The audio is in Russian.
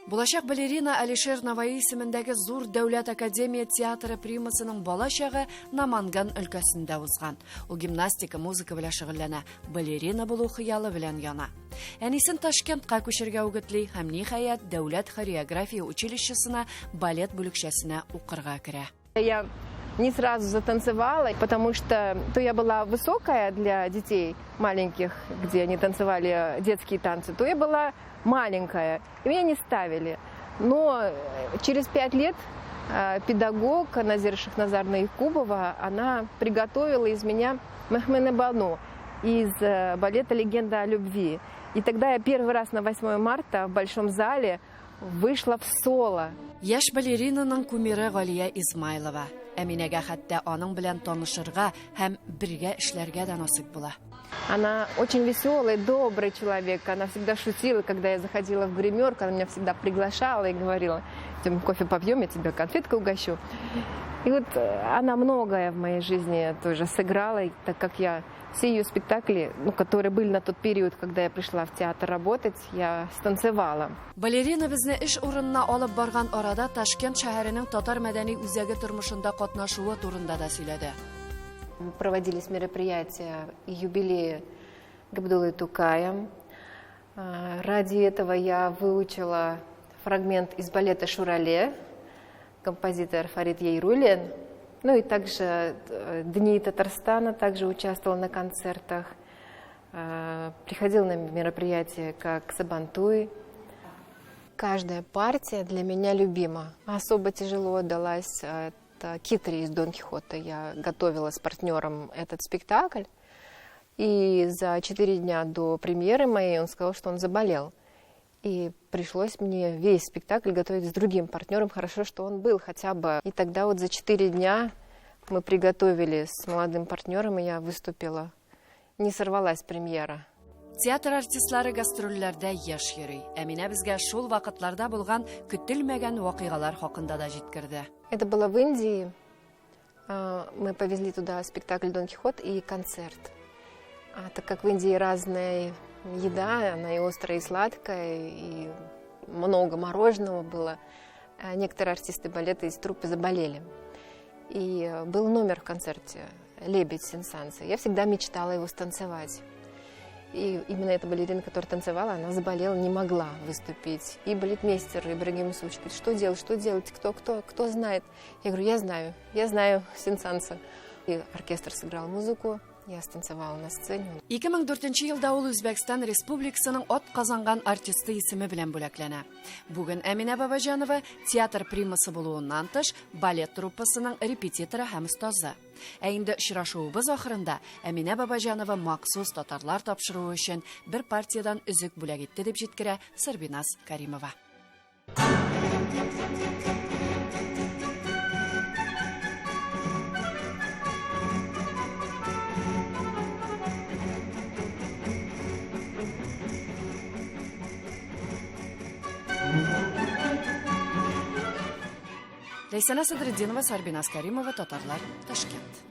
Булачак балерина Алишер Наваи исемендәге зур дәүләт академия театры примасының балачагы Наманган өлкәсендә узган. Ул гимнастика, музыка белән шөгыльләнә, балерина булу хыялы белән яна. Әнисен Ташкентка күчергә үгетли һәм ниһаять дәүләт хореография училищесына балет бүлекчәсенә укырга керә. Я не сразу затанцевала, потому что то я была высокая для детей маленьких, где они танцевали детские танцы, то я была маленькая, и меня не ставили. Но через 5 лет педагог Назира Шахназаровна Якубова, она приготовила из меня Мехмене Бану из балета «Легенда о любви». И тогда я первый раз на 8 марта в Большом зале вышла в соло. Яшь балеринаның кумиры Галия Измайлова. Әминәгә хәтта аның белән танышырга һәм бергә эшләргә дә насыйп була. Она очень веселый, добрый человек. Она всегда шутила, когда я заходила в гримерку, она меня всегда приглашала и говорила: «Идем кофе попьем, я тебе конфеткой угощу». И вот она многое в моей жизни тоже сыграла, так как я все ее спектакли, которые были на тот период, когда я пришла в театр работать, я станцевала. Балерина безне эш урынына алып барган арада Ташкент шәһәренең татар мәдәни үзәге тормышында катнашуы турында да сөйләде. Проводились мероприятия и юбилеи Габдуллы Тукая. Ради этого я выучила фрагмент из балета «Шурале», композитор Фарид Ейрулин. Ну и также Дни Татарстана также участвовала на концертах. Приходила на мероприятия как Сабантуй. Каждая партия для меня любима. Особо тяжело далась Китри из Дон Кихота. Я готовила с партнером этот спектакль. И за 4 дня до премьеры моей он сказал, что он заболел. И пришлось мне весь спектакль готовить с другим партнером. Хорошо, что он был хотя бы. И тогда вот за 4 дня мы приготовили с молодым партнером, и я выступила. Не сорвалась премьера. Театр артистлары гастрольләрдә яшь йөри. Әминә безгә шул вакытларда булган көтелмәгән вакыйгалар хакында да җиткерде. Это было в Индии. Мы повезли туда спектакль «Дон Кихот» и концерт. Так как в Индии разная еда, она и острая, и сладкая, и много мороженого было, некоторые артисты балета из труппы заболели. И был номер в концерте «Лебедь» Сен-Санса. Я всегда мечтала его станцевать. И именно эта балерина, которая танцевала, она заболела, не могла выступить. И балетмейстер Ибрагим Исуч говорит: что делать, кто знает? Я говорю: я знаю Сен-Санса. И оркестр сыграл музыку, я станцевала на сцене. 2004 елда ул Үзбәкстан Республикасының ат казанган артисты исеме белән бүләкләнә. Бүген Әминә Бабаҗанова театр примасы булуыннан тыш балет труппасының репетиторы һәм остазы. Ә инде очрашуыбыз ахырында Әминә Бабаҗанова махсус татарлар тапшыруы өчен бер партиядан үзек бүләк итте дип җиткерә Сәрбиназ Каримова. Ләйсәнә Садретдинова, Сәрбиназ Каримова, Татарлар, Ташкент.